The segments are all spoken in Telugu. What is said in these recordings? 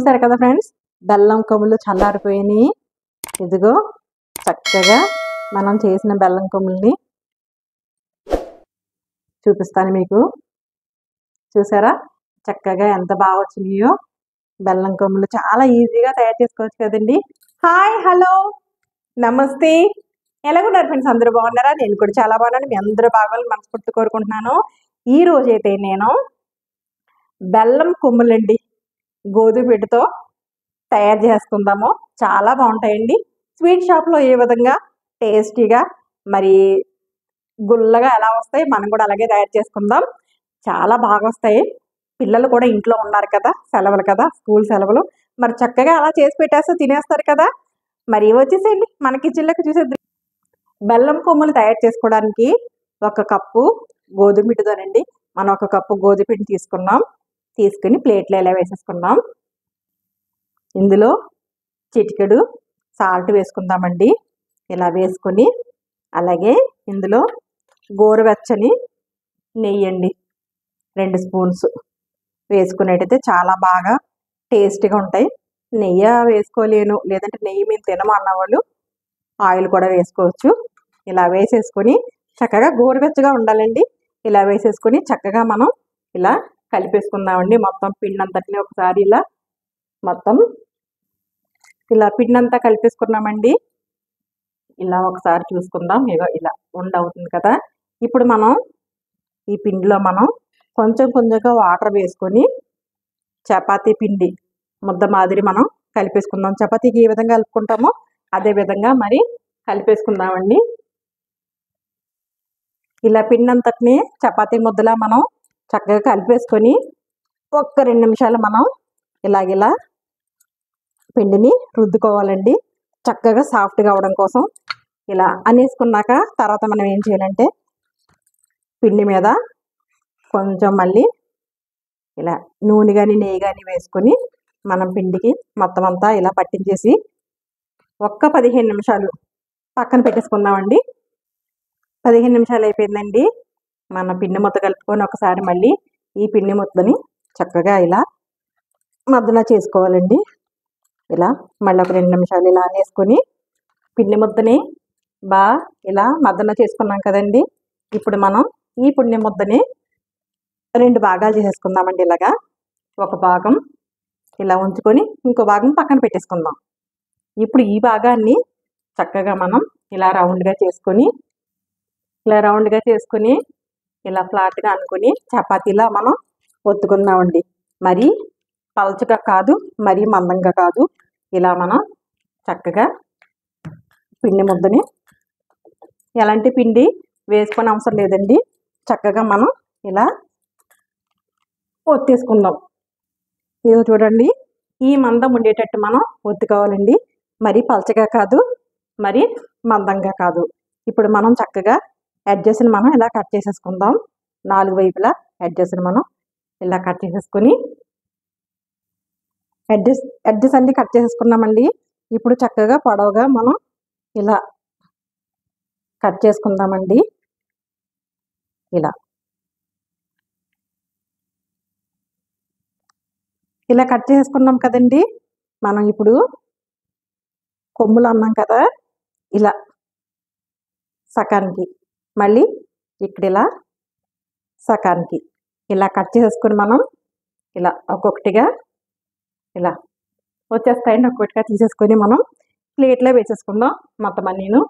చూసారు కదా ఫ్రెండ్స్, బెల్లం కొమ్ములు చల్లారిపోయినాయి. ఇదిగో చక్కగా మనం చేసిన బెల్లం కొమ్ముల్ని చూపిస్తాను మీకు. చూసారా చక్కగా ఎంత బాగా వచ్చినాయో. బెల్లం కొమ్ములు చాలా ఈజీగా తయారు చేసుకోవచ్చు కదండి. హాయ్, హలో, నమస్తే. ఎలాగున్నారు ఫ్రెండ్స్? అందరూ బాగున్నారా? నేను కూడా చాలా బాగున్నాను. మీ అందరూ బాగోవాలని మనస్ఫూర్తి కోరుకుంటున్నాను. ఈ రోజైతే నేను బెల్లం కొమ్ములండి గోధుమ పిండితో తయారు చేసుకుందాము. చాలా బాగుంటాయండి. స్వీట్ షాప్లో ఏ విధంగా టేస్టీగా మరి గుల్లగా ఎలా వస్తాయి, మనం కూడా అలాగే తయారు చేసుకుందాం. చాలా బాగా వస్తాయి. పిల్లలు కూడా ఇంట్లో ఉన్నారు కదా, సెలవులు కదా, స్కూల్ సెలవులు, మరి చక్కగా అలా చేసి పెట్టేస్తే తినేస్తారు కదా. మరి వచ్చేసేయండి మన కిచెన్లోకి చూసేద్దాం. బెల్లం కొమ్ములు తయారు చేసుకోవడానికి 1 కప్పు గోధుమ పిండితోనండి. మనం 1 కప్పు గోధుమ పిండి తీసుకున్నాం. తీసుకుని ప్లేట్లో ఇలా వేసేసుకున్నాం. ఇందులో చిటికెడు సాల్ట్ వేసుకుందామండి. ఇలా వేసుకొని అలాగే ఇందులో గోరువెచ్చని నెయ్యి అండి 2 స్పూన్స్ వేసుకునేటైతే చాలా బాగా టేస్టీగా ఉంటాయి. నెయ్యి వేసుకోలేను, లేదంటే నెయ్యి మేము తినము అన్నవాళ్ళు ఆయిల్ కూడా వేసుకోవచ్చు. ఇలా వేసేసుకొని చక్కగా గోరువెచ్చగా ఉండాలండి. ఇలా వేసేసుకొని చక్కగా మనం ఇలా కలిపేసుకుందామండి. మొత్తం పిండి అంతటిని ఒకసారి ఇలా మొత్తం ఇలా పిండి అంతా కలిపేసుకున్నామండి. ఇలా ఒకసారి చూసుకుందాం. ఇగో ఇలా ఉండవుతుంది కదా. ఇప్పుడు మనం ఈ పిండిలో మనం కొంచెం కొంచెంగా వాటర్ వేసుకొని చపాతీ పిండి ముద్ద మాదిరి మనం కలిపేసుకుందాం. చపాతీకి ఏ విధంగా కలుపుకుంటామో అదే విధంగా మరి కలిపేసుకుందామండి. ఇలా పిండి అంతటిని చపాతీ ముద్దలా మనం చక్కగా కలిపేసుకొని 1-2 నిమిషాలు మనం ఇలాగిలా పిండిని రుద్దుకోవాలండి. చక్కగా సాఫ్ట్గా అవడం కోసం ఇలా అనేసుకున్నాక తర్వాత మనం ఏం చేయాలంటే పిండి మీద కొంచెం మళ్ళీ ఇలా నూనె కానీ నెయ్యి కానీ వేసుకొని మనం పిండికి మొత్తం అంతా ఇలా పట్టించేసి 15 నిమిషాలు పక్కన పెట్టేసుకుందామండి. 15 నిమిషాలు అయిపోయిందండి. మన పిండి ముద్ద కలుపుకొని ఒకసారి మళ్ళీ ఈ పిండి ముద్దని చక్కగా ఇలా మద్దన చేసుకోవాలండి. ఇలా మళ్ళీ 2 నిమిషాలు ఇలా అనేసుకొని పిండి ముద్దని ఇలా మద్దన చేసుకున్నాం కదండి. ఇప్పుడు మనం ఈ పిండి ముద్దని 2 భాగాలు చేసేసుకుందామండి. ఇలాగా ఒక భాగం ఇలా ఉంచుకొని ఇంకో భాగం పక్కన పెట్టేసుకుందాం. ఇప్పుడు ఈ భాగాన్ని చక్కగా మనం ఇలా రౌండ్గా చేసుకొని ఇలా ఫ్లాట్గా అనుకొని చపాతీలా మనం ఒత్తుకుందామండి. మరీ పలచగా కాదు, మరీ మందంగా కాదు. ఇలా మనం చక్కగా పిండి ముద్దని ఎలాంటి పిండి వేసుకొని అవసరం లేదండి. చక్కగా మనం ఇలా ఒత్తేసుకుందాం. ఇది చూడండి, ఈ మందం ఉండేటట్టు మనం ఒత్తుకోవాలండి. మరీ పలచగా కాదు, మరి మందంగా కాదు. ఇప్పుడు మనం చక్కగా ఎడ్జెస్ని మనం ఇలా కట్ చేసేసుకుందాం. 4 వైపులా ఎడ్జెస్ని మనం ఇలా కట్ చేసేసుకొని ఎడ్జెస్ అన్ని కట్ చేసేసుకున్నామండి. ఇప్పుడు చక్కగా పొడవుగా మనం ఇలా కట్ చేసుకుందామండి. ఇలా కట్ చేసుకున్నాం కదండి. మనం ఇప్పుడు కొమ్ములు అన్నాం కదా, ఇలా సకానికి మళ్ళీ ఇక్కడ ఇలా సకానికి ఇలా కట్ చేసేసుకొని మనం ఇలా ఒక్కొక్కటిగా ఇలా వచ్చేస్తాయండి. ఒక్కొక్కటిగా తీసేసుకొని మనం ప్లేట్లో వేసేసుకుందాం. మొత్తం అన్నీను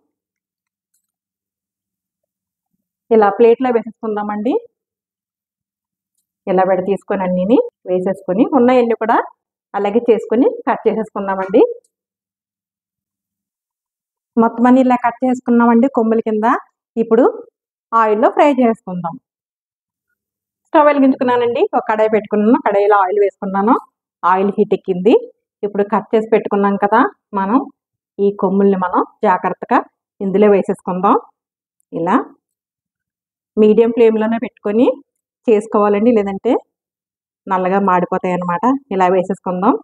ఇలా ప్లేట్లో వేసేసుకుందామండి. ఇలా తీసుకొని అన్నీని వేసేసుకొని ఉన్నాయన్నీ కూడా అలాగే చేసుకొని కట్ చేసేసుకుందామండి. మొత్తం అన్ని ఇలా కట్ చేసుకున్నామండి కొమ్ముల కింద. ఇప్పుడు ఆయిల్లో ఫ్రై చేసుకుందాం. స్టవ్ వెలిగించుకున్నానండి. ఒక కడాయి పెట్టుకున్నాను. కడాయిలో ఆయిల్ వేసుకున్నాను. ఆయిల్ హీట్ ఎక్కింది. ఇప్పుడు కట్ చేసి పెట్టుకున్నాం కదా మనం ఈ కొమ్ముల్ని మనం జాగ్రత్తగా ఇందులో వేసేసుకుందాం. ఇలా మీడియం ఫ్లేమ్లోనే పెట్టుకొని చేసుకోవాలండి, లేదంటే నల్లగా మాడిపోతాయి అన్నమాట. ఇలా వేసేసుకుందాం.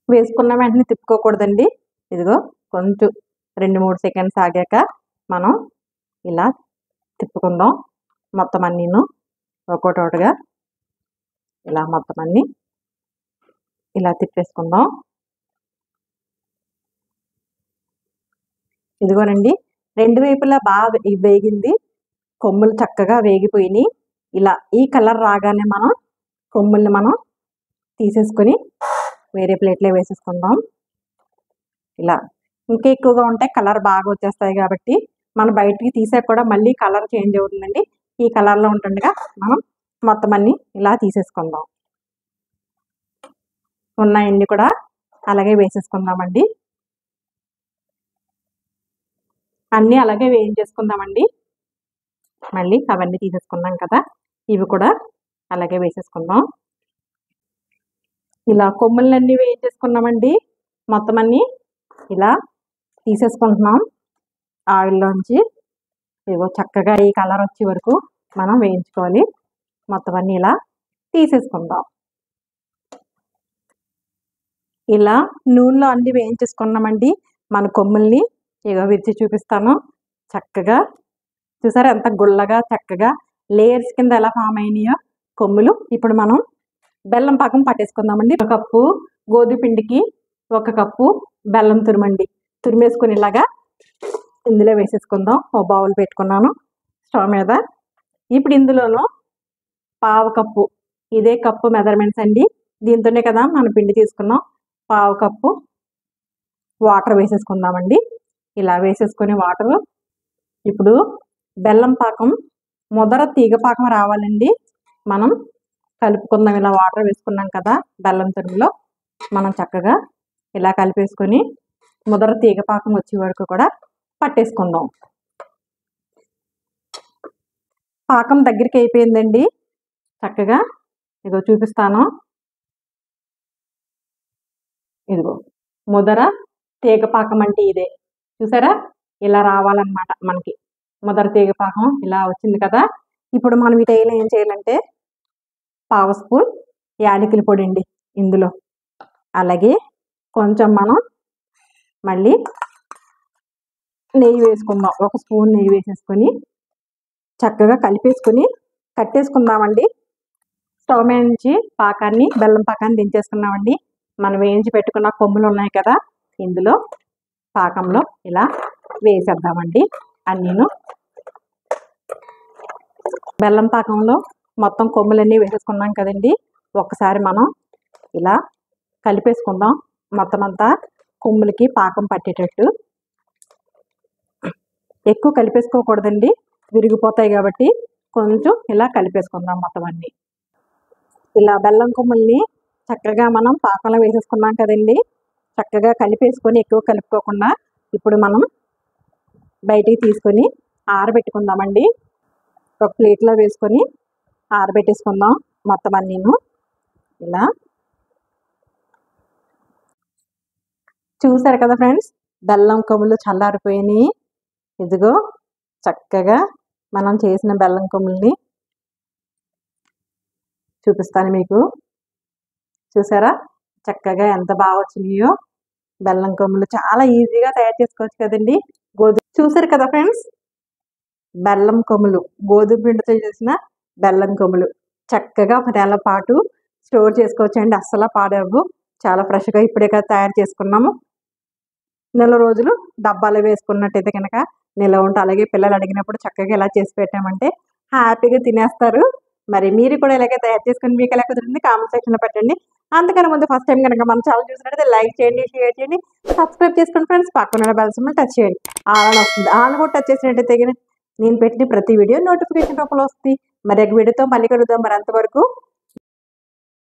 వేసుకున్న వెంటనే తిప్పుకోకూడదండి. ఇదిగో కొంచెం 2-3 సెకండ్స్ ఆగాక మనం ఇలా తిప్పుకుందాం మొత్తం అన్నీను. ఒక్కోటోటుగా ఇలా మొత్తం అన్ని ఇలా తిప్పేసుకుందాం. ఇదిగోనండి, రెండు వైపులా బాగా వేగింది. కొమ్ములు చక్కగా వేగిపోయినాయి. ఇలా ఈ కలర్ రాగానే మనం కొమ్ముల్ని మనం తీసేసుకొని వేరే ప్లేట్లో వేసేసుకుందాం. ఇలా ఇంకా ఎక్కువగా ఉంటే కలర్ బాగా వచ్చేస్తాయి కాబట్టి మనం బయటికి తీసాక కూడా మళ్ళీ కలర్ చేంజ్ అవుతుందండి. ఈ కలర్లో ఉంటుండగా మనం మొత్తం అన్ని ఇలా తీసేసుకుందాం. ఉన్నాయన్నీ కూడా అలాగే వేసేసుకుందామండి. అన్నీ అలాగే వేయించేసుకుందామండి. మళ్ళీ అవన్నీ తీసేసుకున్నాం కదా, ఇవి కూడా అలాగే వేసేసుకుందాం. ఇలా కొమ్ములన్నీ వేయించేసుకున్నామండి. మొత్తం అన్నీ ఇలా తీసేసుకుంటున్నాం ఆయిల్లోంచి. ఇదిగో చక్కగా ఈ కలర్ వచ్చే వరకు మనం వేయించుకోవాలి. మొత్తం అన్నీ ఇలా తీసేసుకుందాం. ఇలా నూనెలో అన్నీ వేయించేసుకున్నామండి. మన కొమ్ముల్ని ఇగో విరిచి చూపిస్తాను. చక్కగా చూసారా ఎంత గుల్లగా చక్కగా లేయర్స్ కింద ఎలా ఫామ్ అయినాయో కొమ్ములు. ఇప్పుడు మనం బెల్లం పాకం పట్టేసుకుందామండి. 1 కప్పు గోధుమ పిండికి 1 కప్పు బెల్లం తురుమండి. తురిమేసుకుని ఇలాగా ఇందులో వేసేసుకుందాం. ఓ బౌల్ పెట్టుకున్నాను స్టవ్ మీద. ఇప్పుడు ఇందులోనూ 1/2 కప్పు, ఇదే కప్పు మెజర్మెంట్స్ అండి, దీంతోనే కదా మనం పిండి తీసుకున్నాం. 1/2 కప్పు వాటర్ వేసేసుకుందామండి. ఇలా వేసేసుకొని వాటర్ ఇప్పుడు బెల్లం పాకం ముదర తీగ పాకం రావాలండి. మనం కలుపుకుందాం. ఇలా వాటర్ వేసుకున్నాం కదా బెల్లం తురుములో, మనం చక్కగా ఇలా కలిపేసుకొని ముదర తీగ పాకం వచ్చే వరకు కూడా పట్టేసుకుందాం. పాకం దగ్గరికి అయిపోయిందండి. చక్కగా ఇదిగో చూపిస్తాను. ఇదిగో ముదర తీగ పాకం అంటే ఇదే. చూసారా ఇలా రావాలన్నమాట మనకి. ముదర తీగ పాకం ఇలా వచ్చింది కదా. ఇప్పుడు మనం వీటిలో ఏం చేయాలంటే 1/2 స్పూన్ యాలకుల పొడి అండి ఇందులో. అలాగే కొంచెం మనం మళ్ళీ నెయ్యి వేసుకుందాం. 1 స్పూన్ నెయ్యి వేసేసుకొని చక్కగా కలిపేసుకొని కట్టేసుకుందామండి. స్టవ్ మీద నుంచి పాకాన్ని బెల్లం పాకాన్ని దించేసుకున్నామండి. మనం వేయించి పెట్టుకున్న కొమ్ములు ఉన్నాయి కదా, ఇందులో పాకంలో ఇలా వేసేద్దామండి అన్నీను. బెల్లం పాకంలో మొత్తం కొమ్ములన్నీ వేసేసుకున్నాం కదండి. ఒక్కసారి మనం ఇలా కలిపేసుకుందాం. మొత్తం అంతా కొమ్ములకి పాకం పట్టేటట్టు. ఎక్కువ కలిపేసుకోకూడదండి, విరిగిపోతాయి కాబట్టి కొంచెం ఇలా కలిపేసుకుందాం మొత్తం అన్నీ. ఇలా బెల్లం కొమ్ముల్ని చక్కగా మనం పాకంలో వేసేసుకున్నాం కదండి. చక్కగా కలిపేసుకొని ఎక్కువ కలుపుకోకుండా ఇప్పుడు మనం బయటికి తీసుకొని ఆరబెట్టుకుందామండి. ఒక ప్లేట్లో వేసుకొని ఆరబెట్టేసుకుందాం మొత్తం అన్నీను. ఇలా చూసారు కదా ఫ్రెండ్స్, బెల్లం కొమ్ములు చల్లారిపోయినాయి. ఇదిగో చక్కగా మనం చేసిన బెల్లం కొమ్ముల్ని చూపిస్తాను మీకు. చూసారా చక్కగా ఎంత బాగా వచ్చినాయో బెల్లం కొమ్ములు. చాలా ఈజీగా తయారు చేసుకోవచ్చు కదండి. చూసారు కదా ఫ్రెండ్స్, బెల్లం కొమ్ములు, గోధుమ పిండితో చేసిన బెల్లం కొమ్ములు చక్కగా 1 నెల పాటు స్టోర్ చేసుకోవచ్చండి. అస్సలు పాడవు. చాలా ఫ్రెష్గా ఇప్పుడే కదా తయారు చేసుకున్నాము. నెల రోజులు డబ్బాలో వేసుకున్నట్టయితే కనుక నిల్వ ఉంటుంది. అలాగే పిల్లలు అడిగినప్పుడు చక్కగా ఇలా చేసి పెట్టామంటే హ్యాపీగా తినేస్తారు. మరి మీరు కూడా ఇలాగే తయారు చేసుకొని మీకు ఎలా కుదిరింది కామెంట్ సెక్షన్లో పెట్టండి. అంతకన్నా ముందు ఫస్ట్ టైం కనుక మన ఛానల్ చూసినట్టయితే లైక్ చేయండి, షేర్ చేయండి, సబ్స్క్రైబ్ చేసుకోండి ఫ్రెండ్స్. పక్కన బెల్ సింబల్ టచ్ చేయండి. ఆల్ వస్తుంది. ఆల్ కూడా టచ్ చేసినట్టయితే నేను పెట్టిన ప్రతి వీడియో నోటిఫికేషన్ రూపంలో వస్తుంది. మరి ఒక వీడియోతో మళ్ళీ కలుద్దాం. మరి అంతవరకు